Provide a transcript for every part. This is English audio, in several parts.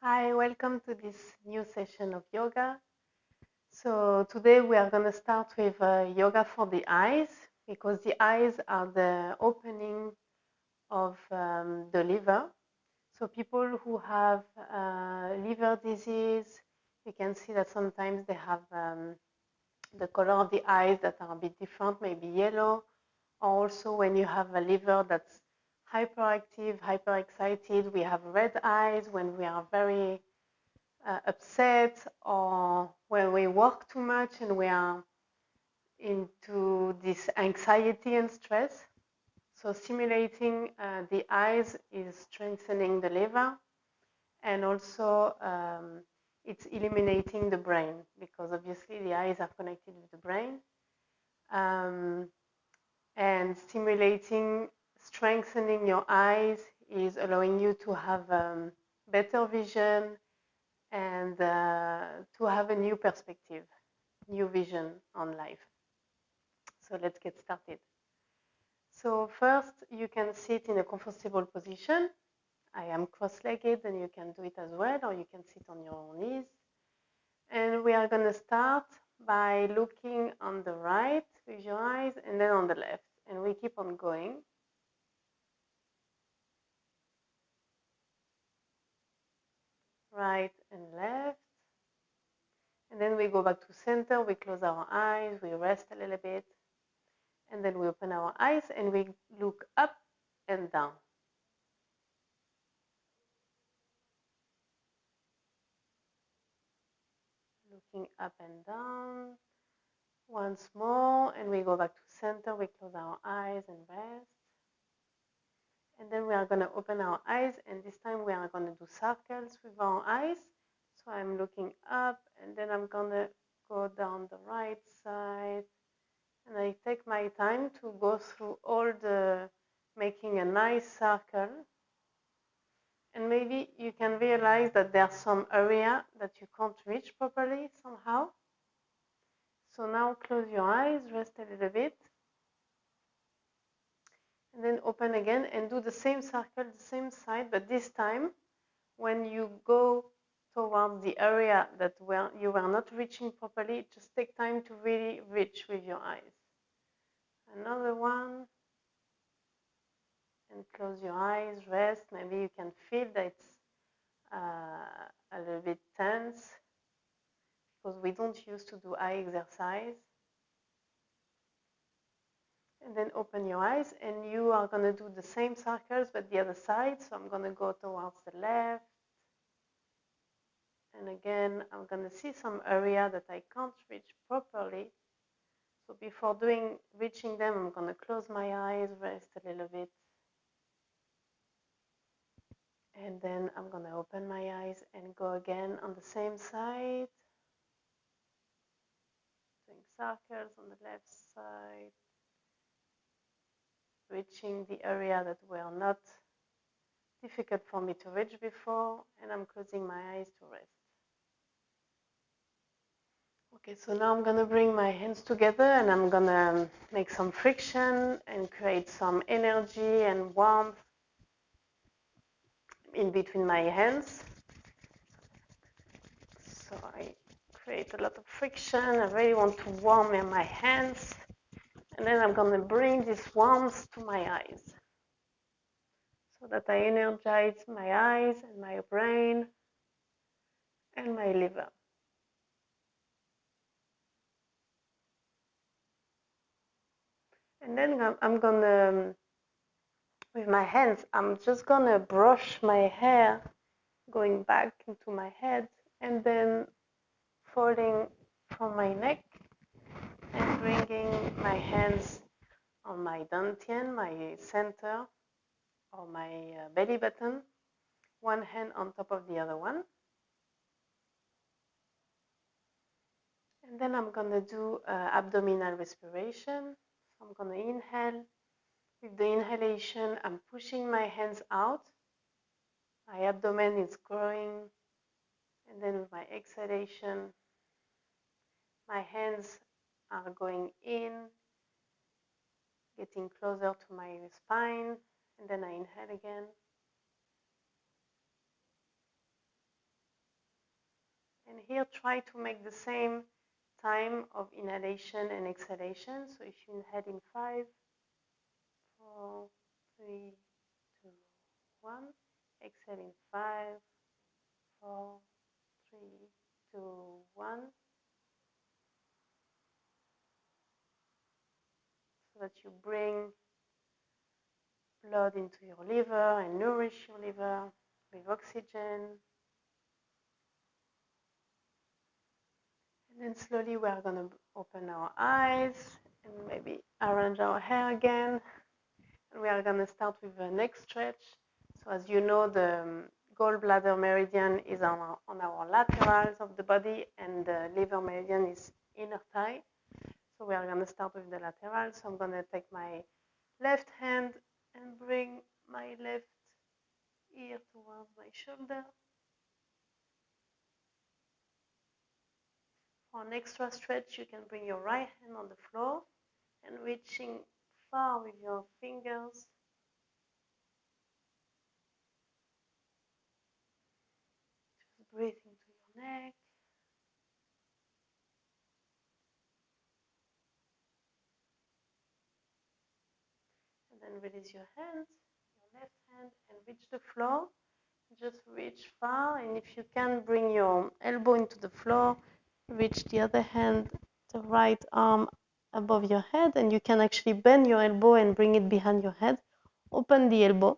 Hi, welcome to this new session of yoga. So today we are going to start with yoga for the eyes because the eyes are the opening of the liver. So people who have liver disease, you can see that sometimes they have the color of the eyes that are a bit different, maybe yellow. Also, when you have a liver that's hyperactive, hyperexcited, we have red eyes when we are very upset or when we work too much and we are into this anxiety and stress. So stimulating the eyes is strengthening the liver, and also it's eliminating the brain because obviously the eyes are connected with the brain. And strengthening your eyes is allowing you to have better vision and to have a new perspective, new vision on life. So let's get started. So first, you can sit in a comfortable position. I am cross-legged, and you can do it as well, or you can sit on your knees. And we are going to start by looking on the right with your eyes and then on the left. And we keep on going. Right and left. And then we go back to center, we close our eyes, we rest a little bit. And then we open our eyes and we look up and down. Looking up and down. Once more, and we go back to center, we close our eyes and rest. And then we are going to open our eyes, and this time we are going to do circles with our eyes. So I'm looking up, and then I'm going to go down the right side. And I take my time to go through all the, making a nice circle. And maybe you can realize that there's some area that you can't reach properly somehow. So now close your eyes, rest a little bit. And then open again and do the same circle, the same side, but this time when you go towards the area that where you were not reaching properly, just take time to really reach with your eyes. Another one. And close your eyes, rest. Maybe you can feel that it's a little bit tense because we don't used to do eye exercise. And then open your eyes, and you are going to do the same circles but the other side. So I'm going to go towards the left. And again, I'm going to see some area that I can't reach properly. So before reaching them, I'm going to close my eyes, rest a little bit. And then I'm going to open my eyes and go again on the same side. Doing circles on the left side. Reaching the area that were not difficult for me to reach before. And I'm closing my eyes to rest. Okay, so now I'm going to bring my hands together and I'm going to make some friction and create some energy and warmth in between my hands. So I create a lot of friction. I really want to warm my hands. And then I'm going to bring this warmth to my eyes so that I energize my eyes and my brain and my liver. And then I'm going to, with my hands, I'm just going to brush my hair going back into my head and then falling from my neck and bringing my hands on my dantian, my center, or my belly button, one hand on top of the other one. And then I'm going to do abdominal respiration. So I'm going to inhale. With the inhalation, I'm pushing my hands out. My abdomen is growing. And then with my exhalation, my hands are going in, getting closer to my spine. And then I inhale again. And here try to make the same time of inhalation and exhalation. So if you inhale in 5, 4, 3, 2, 1, exhale in 5, 4, 3, 2, 1, so that you bring blood into your liver and nourish your liver with oxygen. And then slowly we are going to open our eyes and maybe arrange our hair again. And we are going to start with the neck stretch. So as you know, the gallbladder meridian is on our laterals of the body, and the liver meridian is inner thigh. So we are going to start with the laterals. So I'm going to take my left hand and bring my left ear towards my shoulder. For an extra stretch, you can bring your right hand on the floor and reaching far with your fingers. Just breathe into your neck. And then release your hands, your left hand, and reach the floor. Just reach far, and if you can, bring your elbow into the floor. Reach the other hand, the right arm above your head, and you can actually bend your elbow and bring it behind your head. Open the elbow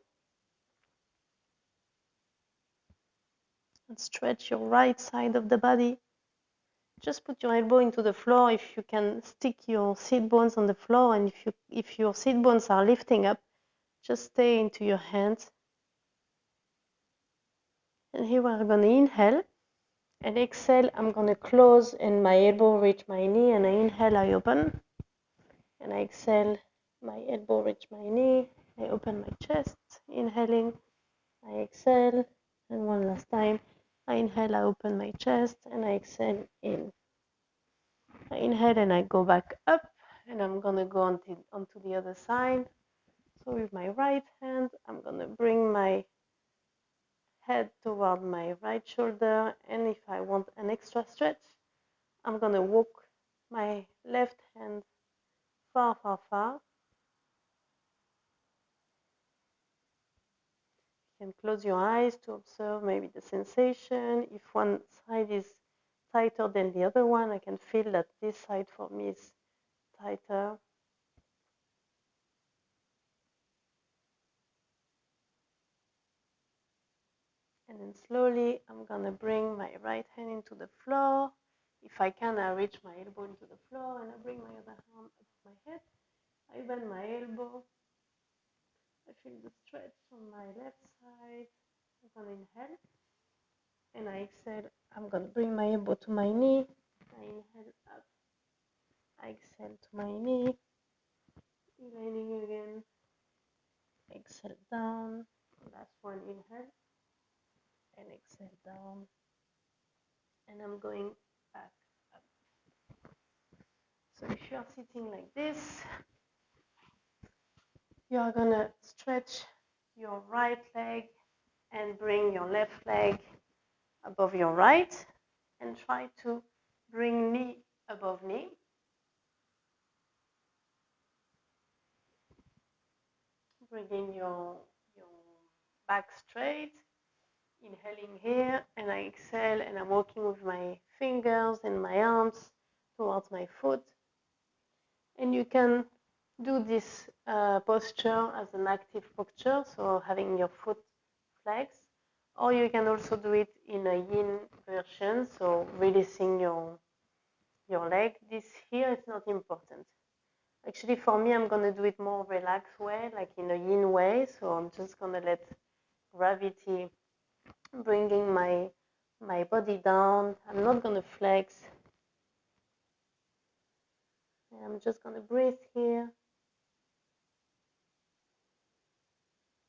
and stretch your right side of the body. Just put your elbow into the floor. If you can, stick your sit bones on the floor, and if your sit bones are lifting up, just stay into your hands. And here we're going to inhale and exhale. I'm going to close and my elbow reach my knee, and I inhale, I open, and I exhale, my elbow reach my knee, I open my chest, inhaling, I exhale, and one last time, I inhale, I open my chest, and I exhale in. I inhale and I go back up, and I'm going to go onto the other side. So with my right hand, I'm going to bring my head toward my right shoulder, and if I want an extra stretch, I'm going to walk my left hand far, far, far. You can close your eyes to observe maybe the sensation. If one side is tighter than the other one, I can feel that this side for me is tighter. And then slowly, I'm going to bring my right hand into the floor. If I can, I reach my elbow into the floor, and I bring my other arm above my head. I bend my elbow. I feel the stretch on my left side. I'm going to inhale. And I exhale. I'm going to bring my elbow to my knee. I inhale up. I exhale to my knee. Inhaling again. Exhale down. Last one, inhale. And exhale down. And I'm going back up. So if you are sitting like this, you are going to stretch your right leg and bring your left leg above your right, and try to bring knee above knee. Bringing your back straight, inhaling here, and I exhale, and I'm walking with my fingers and my arms towards my foot. And you can do this posture as an active posture, so having your foot flexed, or you can also do it in a yin version, so releasing your leg. This here is not important. Actually, for me, I'm going to do it more relaxed way, like in a yin way. So I'm just going to let gravity bringing my body down. I'm not going to flex. I'm just going to breathe here,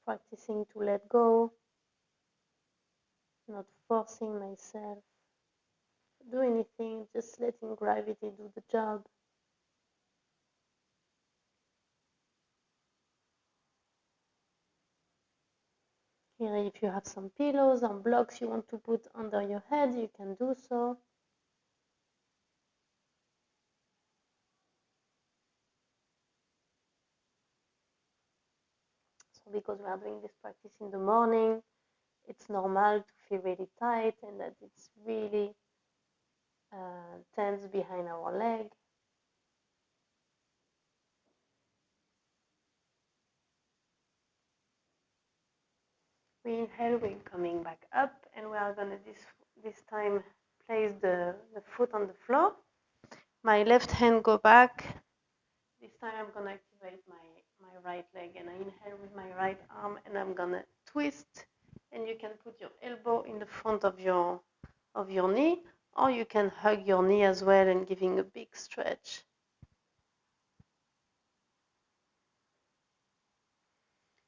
practicing to let go, not forcing myself to do anything, just letting gravity do the job. Here, if you have some pillows or blocks you want to put under your head, you can do so. So because we are doing this practice in the morning, it's normal to feel really tight and that it's really tense behind our leg. We inhale, we're coming back up, and we are gonna this time place the foot on the floor. My left hand go back. This time I'm gonna activate my right leg, and I inhale with my right arm, and I'm gonna twist. And you can put your elbow in the front of your knee, or you can hug your knee as well and giving a big stretch.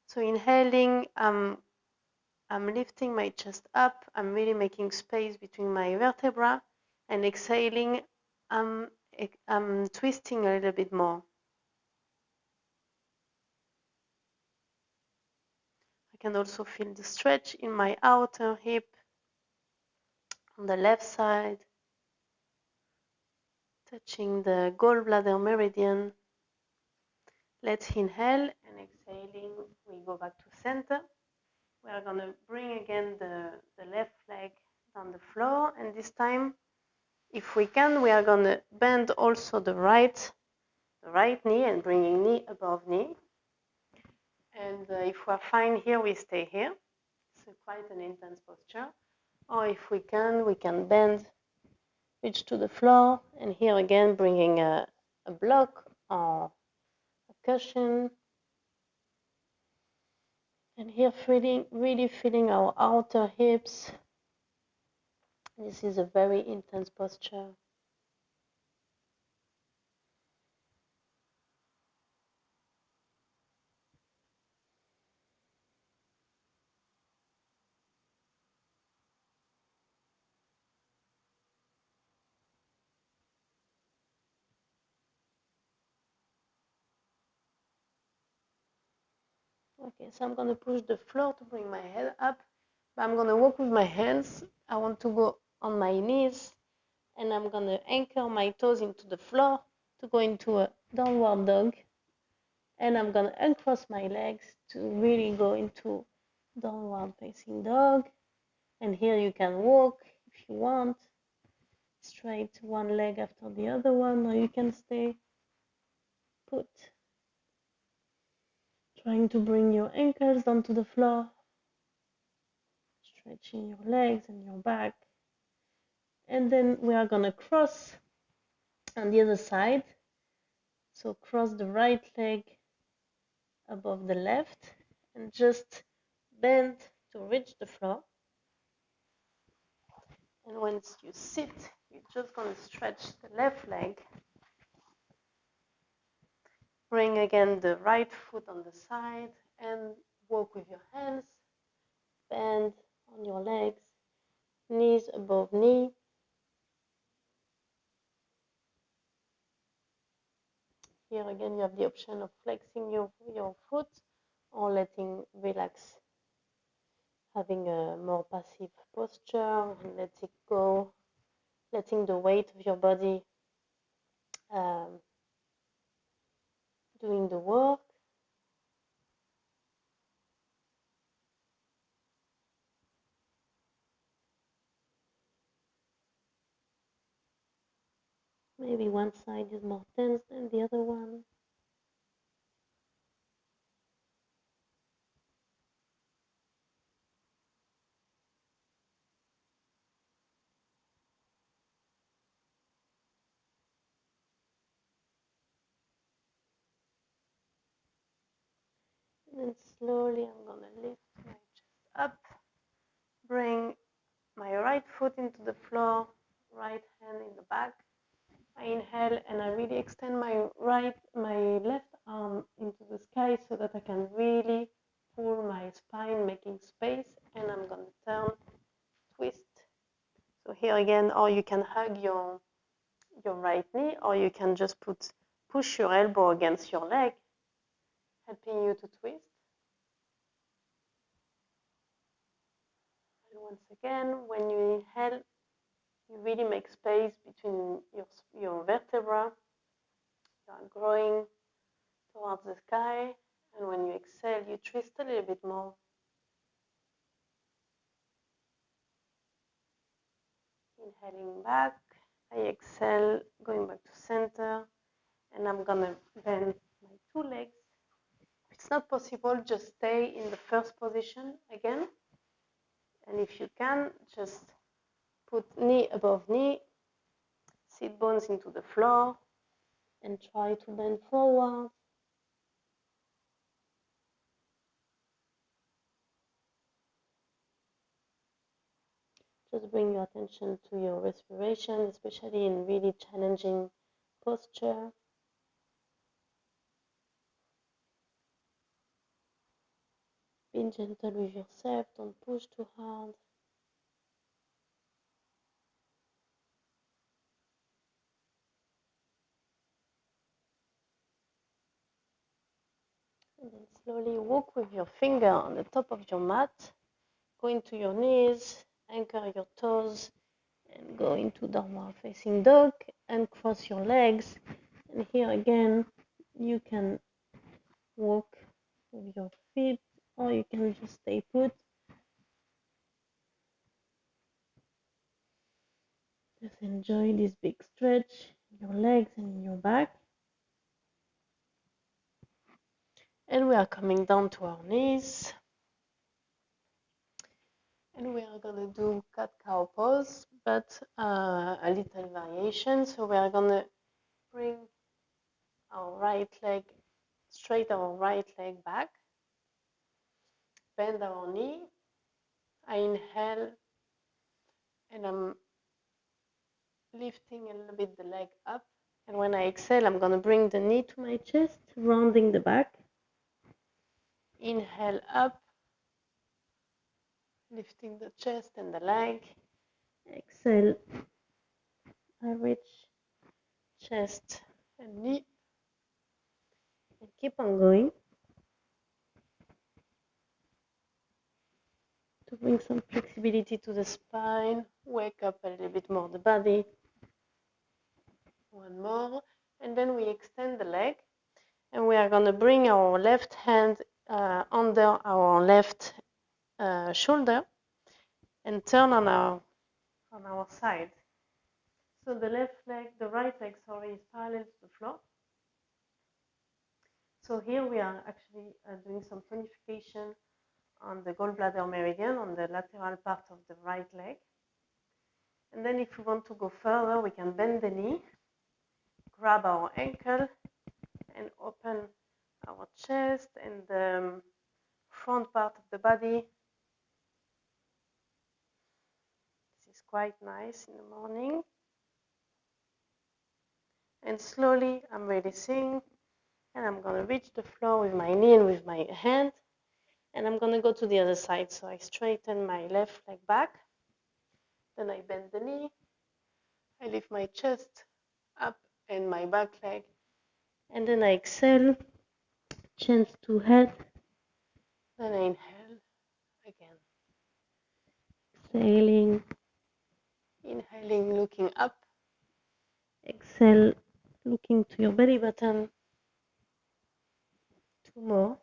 So inhaling, I'm lifting my chest up. I'm really making space between my vertebrae, and exhaling, I'm twisting a little bit more. I can also feel the stretch in my outer hip on the left side, touching the gallbladder meridian. Let's inhale, and exhaling, we go back to center. We are going to bring again the left leg on the floor, and this time, if we can, we are going to bend also the right knee and bringing knee above knee. And if we're fine here, we stay here. It's quite an intense posture. Or if we can bend, reach to the floor, and here again, bringing a block or a cushion. And here, really feeling our outer hips. This is a very intense posture. Okay, so I'm going to push the floor to bring my head up. But I'm going to walk with my hands. I want to go on my knees, and I'm going to anchor my toes into the floor to go into a downward dog. And I'm going to uncross my legs to really go into downward facing dog. And here you can walk if you want, straight one leg after the other one, or you can stay put. Trying to bring your ankles down to the floor, stretching your legs and your back. And then we are going to cross on the other side. So cross the right leg above the left and just bend to reach the floor. And once you sit, you're just going to stretch the left leg. Bring again the right foot on the side and walk with your hands. Bend on your legs, knees above knee. Here again, you have the option of flexing your foot or letting relax, having a more passive posture and let it go, letting the weight of your body doing the work. Maybe one side is more tense than the other one. And then slowly I'm going to lift my chest up, bring my right foot into the floor, right hand in the back. I inhale and I really extend my left arm into the sky so that I can really pull my spine, making space, and I'm going to turn, twist. So here again, or you can hug your right knee, or you can just push your elbow against your leg, helping you to twist. Once again, when you inhale, you really make space between your vertebra. You are growing towards the sky. And when you exhale, you twist a little bit more. Inhaling back. I exhale, going back to center. And I'm going to bend my two legs. If it's not possible, just stay in the first position again. And if you can, just put knee above knee, sit bones into the floor, and try to bend forward. Just bring your attention to your respiration, especially in really challenging posture. Be gentle with yourself, don't push too hard. And then slowly walk with your finger on the top of your mat. Go into your knees, anchor your toes, and go into downward facing dog and cross your legs. And here again, you can walk with your feet or you can just stay put. Just enjoy this big stretch in your legs and in your back. And we are coming down to our knees. And we are going to do cat-cow pose, but a little variation. So we are going to bring our right leg, straight our right leg back. Bend our knee. I inhale and I'm lifting a little bit the leg up. And when I exhale, I'm going to bring the knee to my chest, rounding the back. Inhale up, lifting the chest and the leg. Exhale, I reach chest and knee. And keep on going to bring some flexibility to the spine. Wake up a little bit more the body. One more. And then we extend the leg. And we are going to bring our left hand under our left shoulder and turn on our side. So the right leg, is parallel to the floor. So here we are actually doing some tonification on the gallbladder meridian on the lateral part of the right leg. And then if we want to go further, we can bend the knee, grab our ankle, and open our chest and the front part of the body. This is quite nice in the morning. And slowly I'm releasing, and I'm going to reach the floor with my knee and with my hand. And I'm going to go to the other side. So I straighten my left leg back. Then I bend the knee. I lift my chest up and my back leg. And then I exhale, chest to head. Then I inhale again. Exhaling, inhaling, looking up. Exhale, looking to your belly button. Two more.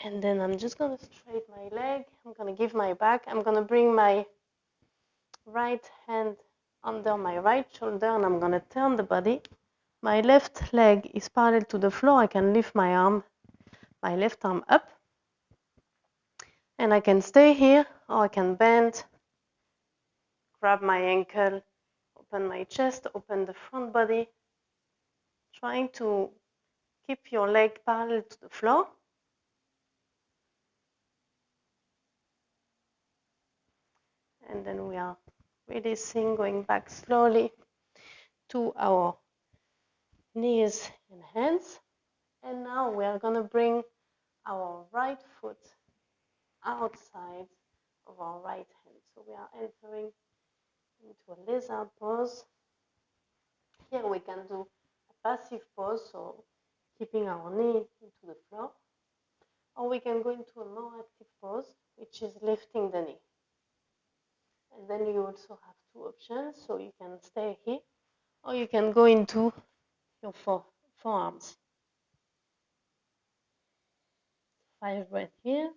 And then I'm just going to straighten my leg. I'm going to give my back. I'm going to bring my right hand under my right shoulder and I'm going to turn the body. My left leg is parallel to the floor. I can lift my left arm up. And I can stay here or I can bend, grab my ankle, open my chest, open the front body, trying to keep your leg parallel to the floor. And then we are releasing, going back slowly to our knees and hands. And now we are going to bring our right foot outside of our right hand. So we are entering into a lizard pose. Here we can do a passive pose, so keeping our knee into the floor. Or we can go into a more active pose, which is lifting the knee. And then you also have two options. So you can stay here, or you can go into your forearms. 5 breaths here.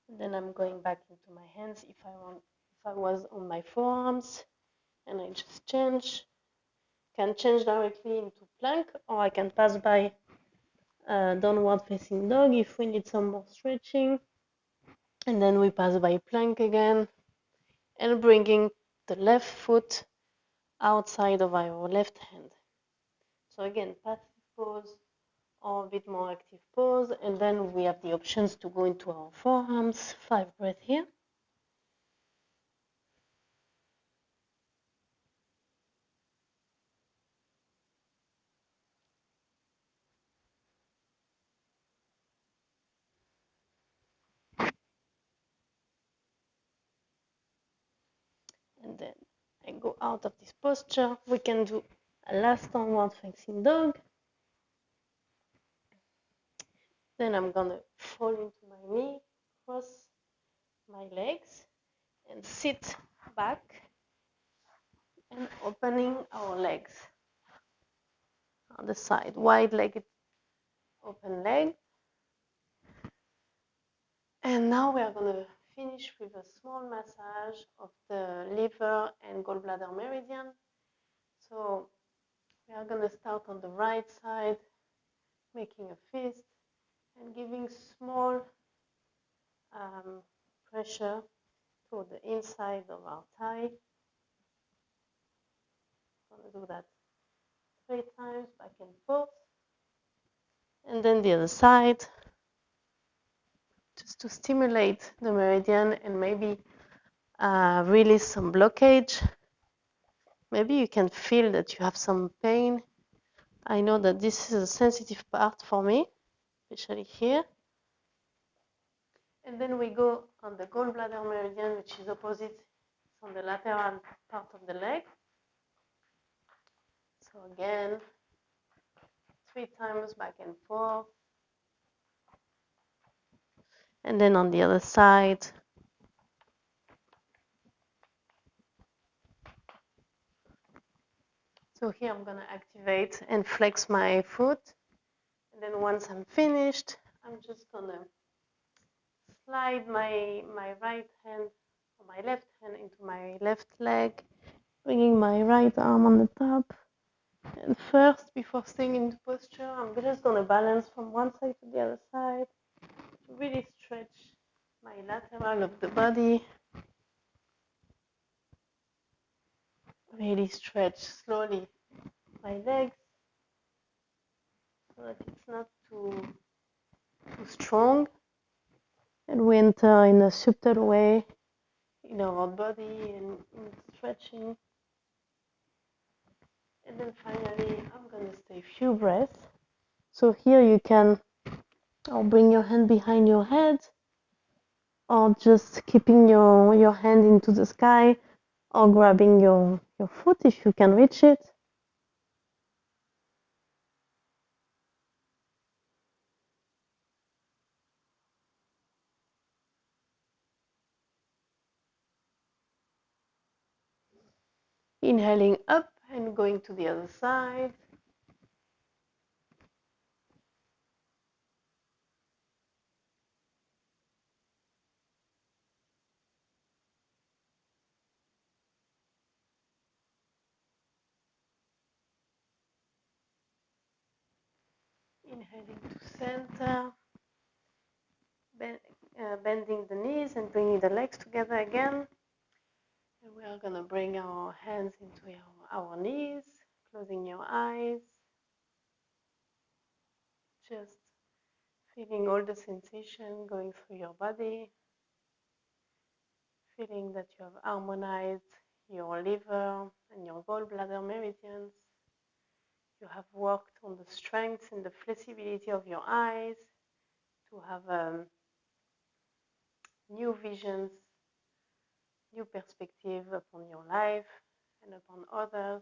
And then I'm going back into my hands. If I was on my forearms, and I just can change directly into plank, or I can pass by downward facing dog if we need some more stretching. And then we pass by plank again, and bringing the left foot outside of our left hand. So again, passive pose or a bit more active pose. And then we have the options to go into our forearms. 5 breaths here. And then I go out of this posture. We can do a last downward facing dog. Then I'm gonna fall into my knee, cross my legs, and sit back and opening our legs on the side, wide-legged open leg. And now we are gonna finish with a small massage of the liver and gallbladder meridian. So we are gonna start on the right side, making a fist and giving small pressure to the inside of our thigh. I'm gonna do that 3 times back and forth. And then the other side, just to stimulate the meridian and maybe release some blockage. Maybe you can feel that you have some pain. I know that this is a sensitive part for me, especially here. And then we go on the gallbladder meridian, which is opposite, it's on the lateral part of the leg. So again, 3 times back and forth. And then on the other side. So here I'm gonna activate and flex my foot. And then once I'm finished, I'm just gonna slide my right hand or my left hand into my left leg, bringing my right arm on the top. And first, before staying into posture, I'm just gonna balance from one side to the other side to really stretch my lateral of the body. Really stretch slowly my legs so that it's not too strong. And we enter in a subtle way in our body and stretching. And then finally, I'm gonna stay a few breaths. So here you can bring your hand behind your head, or just keeping your hand into the sky, or grabbing your foot if you can reach it. Inhaling up and going to the other side. Inhaling to center. Bending the knees and bringing the legs together again. And we are going to bring our hands into our knees, closing your eyes. Just feeling all the sensation going through your body. Feeling that you have harmonized your liver and your gallbladder meridians. you have worked on the strength and the flexibility of your eyes, to have new visions, new perspective upon your life and upon others.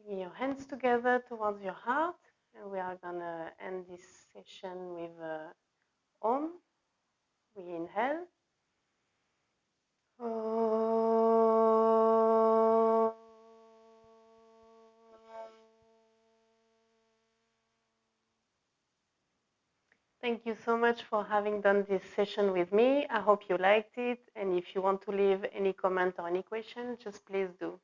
Bring your hands together towards your heart, and we are gonna end this session with Om. We inhale. Thank you so much for having done this session with me. I hope you liked it. And if you want to leave any comment or any question, just please do.